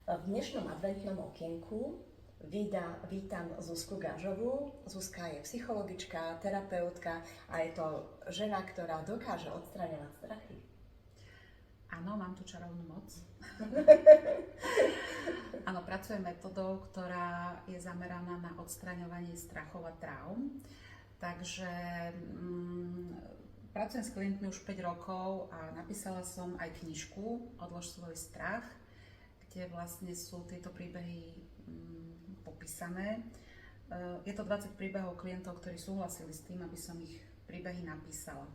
V dnešnom adventnom okienku vítam Zuzku Gažovú. Zuzka je psychologička, terapeutka a je to žena, ktorá dokáže odstraňovať strachy. Áno, mám tu čarovnú moc. Áno, pracujem metodou, ktorá je zameraná na odstraňovanie strachov a traum. Takže pracujem s klientmi už 5 rokov a napísala som aj knižku Odlož svoj strach, kde vlastne sú tieto príbehy popísané. Je to 20 príbehov klientov, ktorí súhlasili s tým, aby som ich príbehy napísala.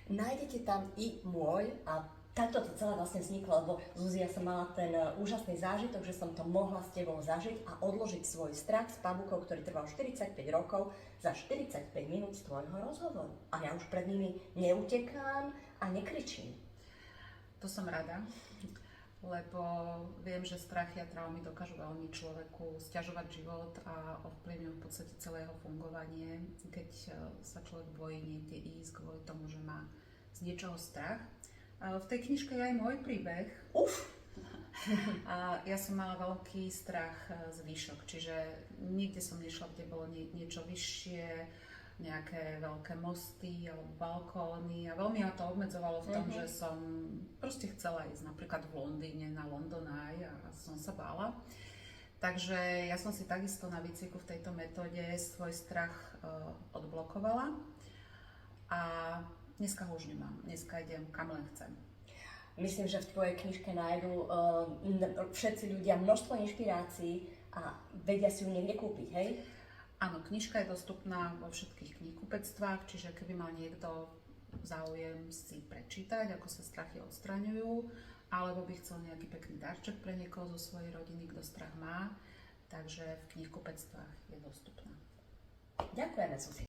Nájdete tam i môj a takto to celé vlastne vzniklo, lebo Zuzia, som mala ten úžasný zážitok, že som to mohla s tebou zažiť a odložiť svoj strach s pavukou, ktorý trval 45 rokov za 45 minút z tvojho rozhovoru. A ja už pred nimi neutekám a nekričím. To som rada, lebo viem, že strachy a traumy dokážu veľmi človeku sťažovať život a ovplyvňujú v podstate celé jeho fungovanie, keď sa človek bojí niekde ísť kvôli tomu, že má z niečoho strach. V tej knižke je aj môj príbeh. A ja som mala veľký strach z výšok, čiže nikde som nešla, kde bolo niečo vyššie, nejaké veľké mosty alebo balkóny a veľmi ma to obmedzovalo v tom, že som proste chcela ísť napríklad v Londýne na London Eye a som sa bála. Takže ja som si takisto na výcviku v tejto metóde svoj strach odblokovala a dneska ho už nemám, dneska idem kam len chcem. Myslím, že v tvojej knižke nájdú všetci ľudia množstvo inšpirácií a vedia si ju niekde kúpiť, hej? Áno, knižka je dostupná vo všetkých knihkupectvách, čiže keby mal niekto záujem si prečítať, ako sa strachy odstraňujú, alebo by chcel nejaký pekný darček pre niekoho zo svojej rodiny, kto strach má, takže v knihkupectvách je dostupná. Ďakujeme, Zuzi.